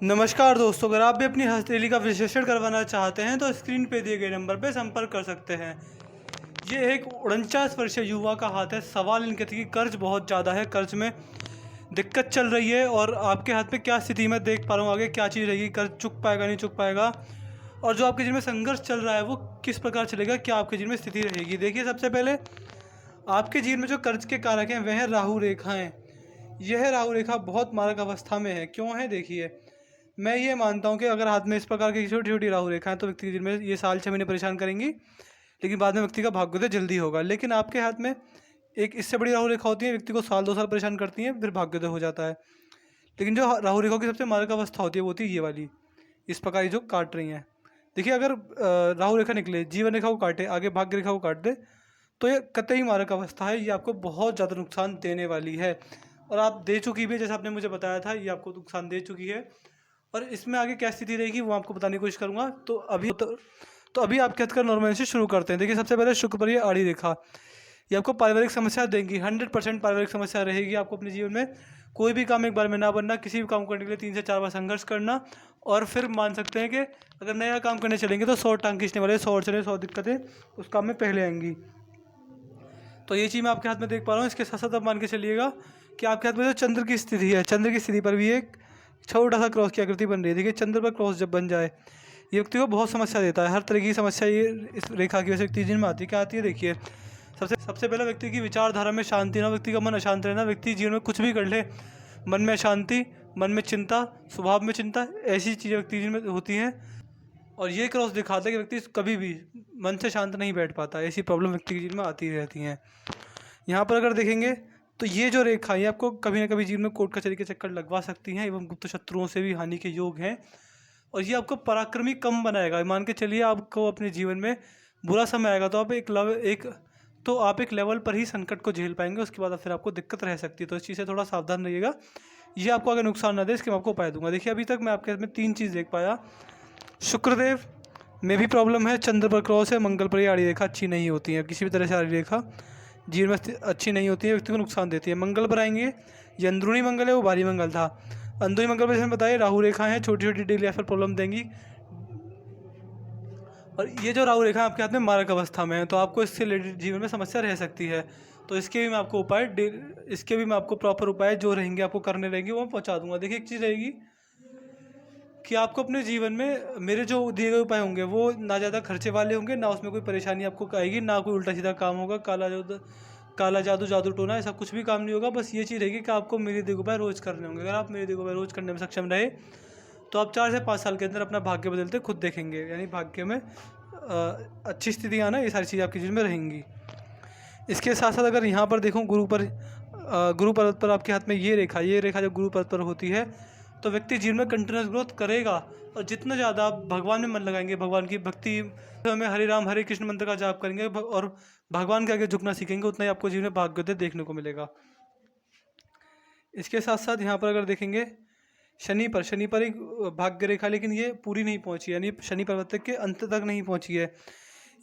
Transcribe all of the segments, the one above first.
नमस्कार दोस्तों, अगर आप भी अपनी हथेली का विश्लेषण करवाना चाहते हैं तो स्क्रीन पे दिए गए नंबर पर संपर्क कर सकते हैं। ये एक 49 वर्षीय युवा का हाथ है। सवाल इनके थे कि कर्ज बहुत ज़्यादा है, कर्ज में दिक्कत चल रही है और आपके हाथ में क्या स्थिति मैं देख पा रहा हूँ, आगे क्या चीज़ रहेगी, कर्ज चुक पाएगा नहीं चुक पाएगा, और जो आपके जीवन में संघर्ष चल रहा है वो किस प्रकार चलेगा, क्या आपके जीवन में स्थिति रहेगी। देखिए, सबसे पहले आपके जीवन में जो कर्ज के कारक हैं वह है राहु रेखाएं। यह राहु रेखा बहुत मारक अवस्था में है। क्यों है? देखिए, मैं ये मानता हूँ कि अगर हाथ में इस प्रकार की छोटी छोटी राहु रेखाएं तो व्यक्ति के जीवन में ये साल 6 महीने परेशान करेंगी, लेकिन बाद में व्यक्ति का भाग्योदय जल्दी होगा। लेकिन आपके हाथ में एक इससे बड़ी राहु रेखा होती है, व्यक्ति को साल 2 साल परेशान करती है, फिर भाग्योदय हो जाता है। लेकिन जो राहु रेखा की सबसे मारक अवस्था होती है वो होती है ये वाली, इस प्रकार की जो काट रही हैं। देखिए, अगर राहु रेखा निकले, जीवन रेखा को काटे, आगे भाग्य रेखा को काट दे, तो ये कतई मारक अवस्था है। ये आपको बहुत ज़्यादा नुकसान देने वाली है और आप दे चुकी भी है। जैसा आपने मुझे बताया था, ये आपको नुकसान दे चुकी है और इसमें आगे क्या स्थिति रहेगी वो आपको बताने की कोशिश करूंगा। तो अभी आप कहकर नॉर्मल से शुरू करते हैं। देखिए, सबसे पहले शुक्र पर ये आड़ी रेखा, ये आपको पारिवारिक समस्या देंगी। 100% पारिवारिक समस्या रहेगी आपको अपने जीवन में। कोई भी काम एक बार में ना बनना, किसी भी काम करने के लिए 3 से 4 बार संघर्ष करना, और फिर मान सकते हैं कि अगर नया काम करने चलेंगे तो 100 टांग खींचने वाले, 100 अड़चने, 100 दिक्कतें उस काम में पहले आएंगी। तो ये चीज़ मैं आपके हाथ में देख पा रहा हूँ। इसके साथ साथ आप मान के चलिएगा कि आपके हाथ में जो चंद्र की स्थिति है, चंद्र की स्थिति पर भी एक छोटा सा क्रॉस की आकृति बन रही है। देखिए, चंद्र पर क्रॉस जब बन जाए, ये व्यक्ति को बहुत समस्या देता है। हर तरह की समस्या ये इस रेखा की वजह से व्यक्ति जीवन में आती है। क्या आती है? देखिए, सबसे सबसे पहला व्यक्ति की विचारधारा में शांति ना, व्यक्ति का मन अशांत रहना। व्यक्ति जीवन में कुछ भी कर ले, मन में अशांति, मन में चिंता, स्वभाव में चिंता, ऐसी चीज़ें व्यक्ति जीवन में होती हैं। और ये क्रॉस दिखाता है कि व्यक्ति कभी भी मन से शांत नहीं बैठ पाता। ऐसी प्रॉब्लम व्यक्ति के जीवन में आती रहती हैं। यहाँ पर अगर देखेंगे तो ये जो रेखा है आपको कभी ना कभी जीवन में कोर्ट कचहरी के चक्कर लगवा सकती हैं एवं गुप्त शत्रुओं से भी हानि के योग हैं। और ये आपको पराक्रमी कम बनाएगा। मान के चलिए, आपको अपने जीवन में बुरा समय आएगा तो आप एक लेवल पर ही संकट को झेल पाएंगे। उसके बाद फिर आपको दिक्कत रह सकती है। तो इस चीज़ से थोड़ा सावधान रहिएगा, ये आपको अगर नुकसान ना दे, इसके मैं आपको उपाय दूंगा। देखिए, अभी तक मैं आपके में 3 चीज़ देख पाया। शुक्रदेव में भी प्रॉब्लम है, चंद्र पर क्रॉस है, मंगल पर ये आड़ी रेखा अच्छी नहीं होती है। किसी भी तरह से आड़ी रेखा जीवन में अच्छी नहीं होती है, व्यक्ति को नुकसान देती है। मंगल पर आएंगे, ये अंदरूनी मंगल है, वो बाहरी मंगल था। अंदरूनी मंगल पर जैसे मैंने बताया, राहु रेखाएं हैं, छोटी छोटी डेली लाइफ पर प्रॉब्लम देंगी। और ये जो राहु रेखा आपके हाथ में मारक अवस्था में है, तो आपको इससे रिलेटेड जीवन में समस्या रह सकती है। तो इसके भी मैं आपको प्रॉपर उपाय जो रहेंगे आपको करने रहेंगे वो मैं पहुँचा दूंगा। देखिए, एक चीज़ रहेगी कि आपको अपने जीवन में मेरे जो दिए गए उपाय होंगे वो ना ज़्यादा खर्चे वाले होंगे, ना उसमें कोई परेशानी आपको आएगी, ना कोई उल्टा सीधा काम होगा, काला जादू, जादू टोना, ऐसा कुछ भी काम नहीं होगा। बस ये चीज़ रहेगी कि आपको मेरे दिए गए उपाय रोज़ करने होंगे। अगर आप मेरे दिए गए उपाय रोज़ करने में सक्षम रहे तो आप 4 से 5 साल के अंदर अपना भाग्य बदलते खुद देखेंगे। यानी भाग्य में अच्छी स्थिति आना, ये सारी चीज़ें आपके जीवन में रहेंगी। इसके साथ साथ अगर यहाँ पर देखूँ, गुरु पर्वत पर आपके हाथ में ये रेखा जब गुरु पर्वत पर होती है तो व्यक्ति जीवन में कंटिन्यूस ग्रोथ करेगा। और जितना ज़्यादा आप भगवान में मन लगाएंगे, भगवान की भक्ति में हरे राम हरे कृष्ण मंत्र का जाप करेंगे और भगवान के आगे झुकना सीखेंगे, उतना ही आपको जीवन में भाग्योदय देखने को मिलेगा। इसके साथ साथ यहाँ पर अगर देखेंगे, शनि पर एक भाग्य रेखा, लेकिन ये पूरी नहीं पहुँची, यानी शनि पर्वत के अंत तक नहीं पहुँची है।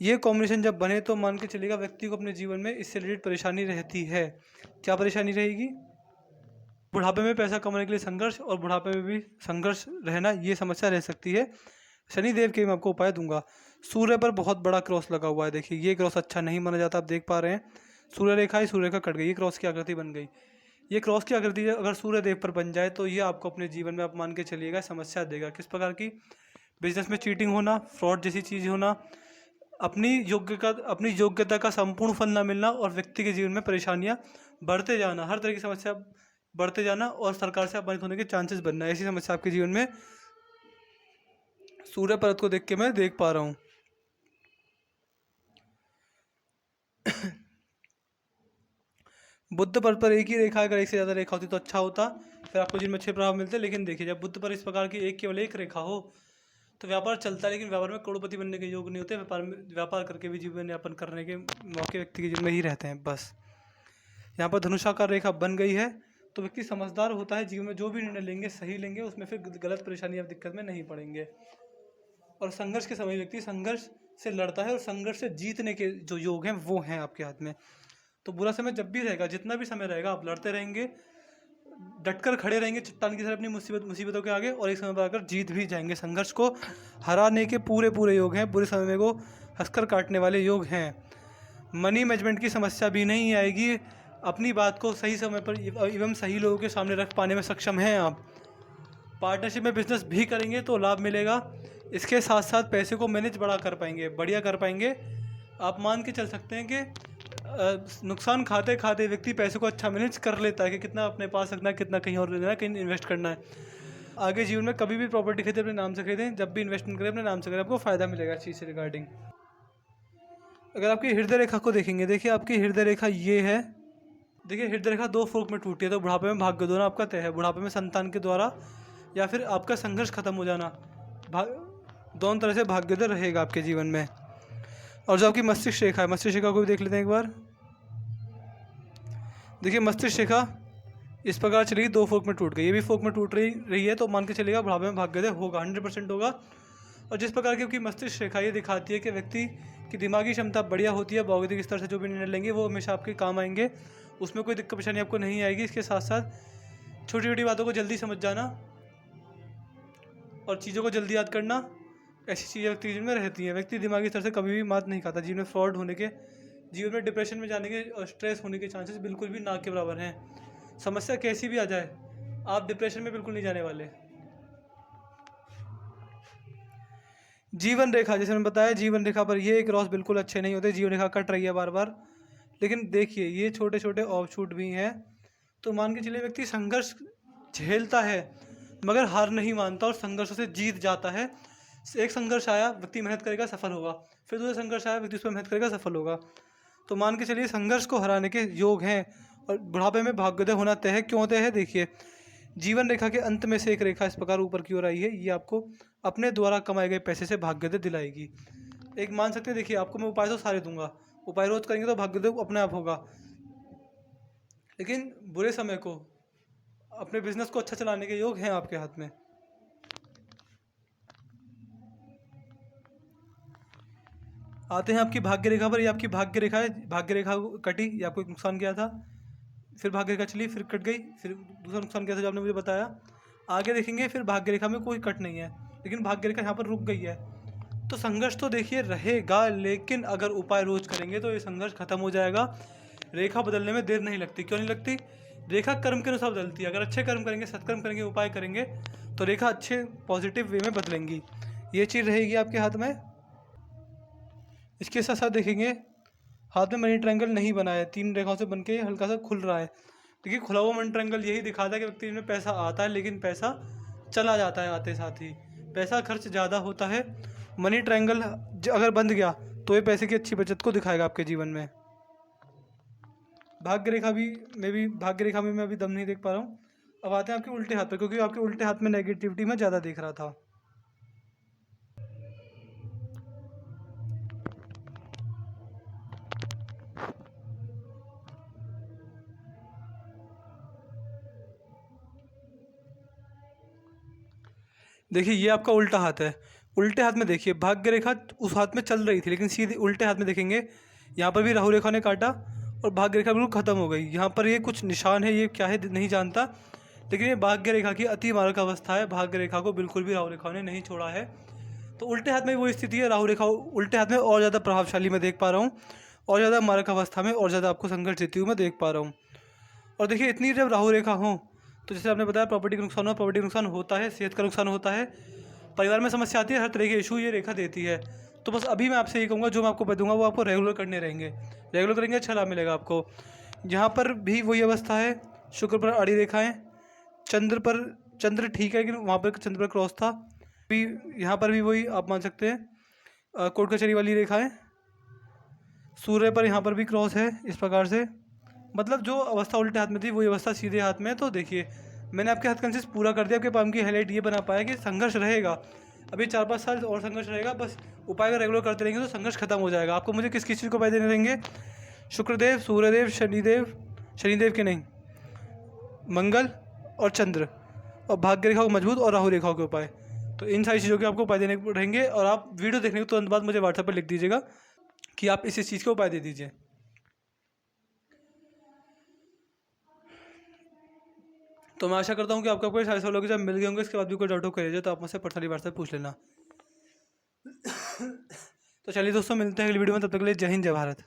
ये कॉम्बिनेशन जब बने तो मान के चलिएगा व्यक्ति को अपने जीवन में इससे रिलेटेड परेशानी रहती है। क्या परेशानी रहेगी? बुढ़ापे में पैसा कमाने के लिए संघर्ष, और बुढ़ापे में भी संघर्ष रहना, ये समस्या रह सकती है। शनिदेव के मैं आपको उपाय दूंगा। सूर्य पर बहुत बड़ा क्रॉस लगा हुआ है। देखिए, ये क्रॉस अच्छा नहीं माना जाता, आप देख पा रहे हैं। सूर्य रेखा कट गई, ये क्रॉस की आकृति बन गई। ये क्रॉस की आकृति अगर सूर्य देव पर बन जाए तो ये आपको अपने जीवन में, आप मान के चलिएगा, समस्या देगा। किस प्रकार की? बिजनेस में चीटिंग होना, फ्रॉड जैसी चीज़ होना, अपनी योग्यता का संपूर्ण फल न मिलना, और व्यक्ति के जीवन में परेशानियां बढ़ते जाना, हर तरह की समस्या बढ़ते जाना, और सरकार से अपमानित होने के चांसेस बनना, ऐसी समस्या आपके जीवन में सूर्य पर्वत को देख के मैं देख पा रहा हूँ। बुद्ध पर्वत पर एक ही रेखा, अगर एक से ज़्यादा रेखा होती तो अच्छा होता, फिर आपको जीवन में अच्छे प्रभाव मिलते। लेकिन देखिए, जब बुद्ध पर इस प्रकार की केवल एक रेखा हो तो व्यापार चलता है, लेकिन व्यापार में करोड़पति बनने के योग नहीं होते। व्यापार करके भी जीवन यापन करने के मौके व्यक्ति के जीवन में ही रहते हैं। बस यहाँ पर धनुषाकार रेखा बन गई है तो व्यक्ति समझदार होता है, जीवन में जो भी निर्णय लेंगे सही लेंगे, उसमें फिर गलत परेशानी या दिक्कत में नहीं पड़ेंगे। और संघर्ष के समय व्यक्ति संघर्ष से लड़ता है और संघर्ष से जीतने के जो योग हैं वो हैं आपके हाथ में। तो बुरा समय जब भी रहेगा, जितना भी समय रहेगा, आप लड़ते रहेंगे, डटकर खड़े रहेंगे चट्टान की तरह अपनी मुसीबतों के आगे, और एक समय पर आकर जीत भी जाएंगे। संघर्ष को हराने के पूरे पूरे योग हैं, बुरे समय को हंसकर काटने वाले योग हैं। मनी मैनेजमेंट की समस्या भी नहीं आएगी। अपनी बात को सही समय पर एवं सही लोगों के सामने रख पाने में सक्षम हैं आप। पार्टनरशिप में बिजनेस भी करेंगे तो लाभ मिलेगा। इसके साथ साथ पैसे को मैनेज बढ़िया कर पाएंगे। आप मान के चल सकते हैं कि नुकसान खाते खाते व्यक्ति पैसे को अच्छा मैनेज कर लेता है कि कितना अपने पास रखना है, कितना कहीं और लेना है, कहीं इन्वेस्ट करना है। आगे जीवन में कभी भी प्रॉपर्टी खरीदें अपने नाम से खरीदें, जब भी इन्वेस्टमेंट करें अपने नाम से करें, आपको फ़ायदा मिलेगा इस चीज़ से रिगार्डिंग। अगर आपकी हृदय रेखा को देखेंगे, देखिए आपकी हृदय रेखा ये है। देखिए हृदय रेखा 2 फोक में टूटी है, तो बुढ़ापे में भाग्य दोनों आपका तय है। बुढ़ापे में संतान के द्वारा या फिर आपका संघर्ष खत्म हो जाना, दोनों तरह से भाग्योदय रहेगा आपके जीवन में। और जो आपकी मस्तिष्क रेखा है, मस्तिष्क रेखा को भी देख लेते हैं एक बार। देखिए मस्तिष्क रेखा इस प्रकार चलेगी, 2 फोक में टूट गई, ये भी फोक में टूट रही है, तो मान के चलेगा बुढ़ापे में भाग्योदय होगा, 100% होगा। और जिस प्रकार की आपकी मस्तिष्क रेखा ये दिखाती है कि व्यक्ति की दिमागी क्षमता बढ़िया होती है, बौद्धिक स्तर से जो भी निर्णय लेंगे वो हमेशा आपके काम आएंगे, उसमें कोई दिक्कत परेशानी आपको नहीं आएगी। इसके साथ साथ छोटी छोटी बातों को जल्दी समझ जाना और चीज़ों को जल्दी याद करना, ऐसी चीज़ें व्यक्ति जीवन में रहती हैं। व्यक्ति दिमागी स्तर से कभी भी मात नहीं खाता। जीवन में फ्रॉड होने के, जीवन में डिप्रेशन में जाने के और स्ट्रेस होने के चांसेस बिल्कुल भी ना के बराबर हैं। समस्या कैसी भी आ जाए, आप डिप्रेशन में बिल्कुल नहीं जाने वाले। जीवन रेखा, जैसे मैंने बताया, जीवन रेखा पर ये क्रॉस बिल्कुल अच्छे नहीं होते, जीवन रेखा कट रही है बार बार। लेकिन देखिए ये छोटे छोटे ऑफशूट भी हैं, तो मान के चलिए व्यक्ति संघर्ष झेलता है मगर हार नहीं मानता और संघर्षों से जीत जाता है। एक संघर्ष आया, व्यक्ति मेहनत करेगा, सफल होगा। फिर दूसरा संघर्ष आया, व्यक्ति उस पर मेहनत करेगा, सफल होगा। तो मान के चलिए संघर्ष को हराने के योग हैं और बुढ़ापे में भाग्योदय होना तय है। क्यों तय है? देखिए जीवन रेखा के अंत में से एक रेखा इस प्रकार ऊपर की ओर आई है, ये आपको अपने द्वारा कमाए गए पैसे से भाग्योदय दिलाएगी। एक मान सकते हैं, देखिए आपको मैं उपाय तो सारे दूंगा, उपाय रोज करेंगे तो भाग्योदय अपने आप होगा। लेकिन बुरे समय को, अपने बिजनेस को अच्छा चलाने के योग हैं आपके हाथ में। आते हैं आपकी भाग्य रेखा पर। ये आपकी भाग्य रेखा है, भाग्य रेखा कटी, ये आपको एक नुकसान किया था, फिर भाग्य रेखा चली, फिर कट गई, फिर दूसरा नुकसान किया था जो आपने मुझे बताया। आगे देखेंगे फिर भाग्य रेखा में कोई कट नहीं है, लेकिन भाग्य रेखा यहाँ पर रुक गई है। तो संघर्ष तो देखिए रहेगा, लेकिन अगर उपाय रोज करेंगे तो ये संघर्ष खत्म हो जाएगा। रेखा बदलने में देर नहीं लगती। क्यों नहीं लगती? रेखा कर्म के अनुसार बदलती है। अगर अच्छे कर्म करेंगे, सत्कर्म करेंगे, उपाय करेंगे तो रेखा अच्छे पॉजिटिव वे में बदलेंगी। ये चीज़ रहेगी आपके हाथ में। इसके साथ साथ देखेंगे हाथ में मनी ट्रायंगल नहीं बना है, 3 रेखाओं से बन के हल्का सा खुल रहा है। देखिए खुला हुआ मनी ट्रायंगल यही दिखाता है कि व्यक्ति में पैसा आता है, लेकिन पैसा चला जाता है आते साथ ही, पैसा खर्च ज़्यादा होता है। मनी ट्रायंगल अगर बंद गया तो ये पैसे की अच्छी बचत को दिखाएगा आपके जीवन में। भाग्य रेखा में मैं अभी दम नहीं देख पा रहा हूँ। अब आते हैं आपके उल्टे हाथ पर, क्योंकि आपके उल्टे हाथ में नेगेटिविटी मैं ज़्यादा देख रहा था। देखिए ये आपका उल्टा हाथ है। उल्टे हाथ में देखिए भाग्य रेखा उस हाथ में चल रही थी, लेकिन सीधे उल्टे हाथ में देखेंगे यहाँ पर भी राहु रेखा ने काटा और भाग्य रेखा बिल्कुल ख़त्म हो गई। यहाँ पर ये कुछ निशान है, ये क्या है नहीं जानता, लेकिन ये भाग्य रेखा की अति मारक अवस्था है। भाग्य रेखा को बिल्कुल भी राहु रेखा ने नहीं छोड़ा है। तो उल्टे हाथ में वो स्थिति है, राहु रेखा उल्टे हाथ में और ज़्यादा प्रभावशाली मैं देख पा रहा हूँ, और ज़्यादा मारक अवस्था में और ज़्यादा आपको संघर्ष देती हुई मैं देख पा रहा हूँ। और देखिए इतनी जब राहु रेखा हो तो जैसे आपने बताया प्रॉपर्टी का नुकसान हुआ, प्रॉपर्टी का नुकसान होता है, सेहत का नुकसान होता है, परिवार में समस्या आती है, हर तरह के इशू ये रेखा देती है। तो बस अभी मैं आपसे ये कहूँगा, जो मैं आपको बताऊँगा वो आपको रेगुलर करने रहेंगे। रेगुलर करेंगे अच्छा लाभ मिलेगा आपको। यहाँ पर भी वही अवस्था है, शुक्र पर आड़ी रेखाएँ, चंद्र ठीक है, लेकिन वहाँ पर चंद्र पर क्रॉस था। भी यहाँ पर भी वही आप मान सकते हैं कोर्ट कचहरी वाली रेखाएँ। सूर्य पर यहाँ पर भी क्रॉस है इस प्रकार से। मतलब जो अवस्था उल्टे हाथ में थी वही अवस्था सीधे हाथ में है। तो देखिए मैंने आपके हाथ कंसिस्ट पूरा कर दिया। आपके पाम की हाईलाइट ये बना पाया कि संघर्ष रहेगा, अभी 4-5 साल और संघर्ष रहेगा। बस उपाय का रेगुलर करते रहेंगे तो संघर्ष खत्म हो जाएगा। आपको मुझे किस किस चीज़ को उपाय देने रहेंगे? शुक्रदेव, सूर्यदेव, शनिदेव के नहीं, मंगल और चंद्र, और भाग्य रेखा को मजबूत और राहु रेखाओं के उपाय। तो इन सारी चीज़ों के आपको उपाय देने रहेंगे। और आप वीडियो देखने के तुरंत बाद मुझे व्हाट्सएप पर लिख दीजिएगा कि आप इस चीज़ के उपाय दे दीजिए। तो मैं आशा करता हूँ कि आपको कोई सारे सवालों के जब मिल गए होंगे, इसके बाद भी कोई डाउट हो करिए तो आप मुझसे पर्सनली व्हाट्सएप पूछ लेना। तो चलिए दोस्तों, मिलते हैं अगली वीडियो में, तब तक के लिए जय हिंद जय भारत।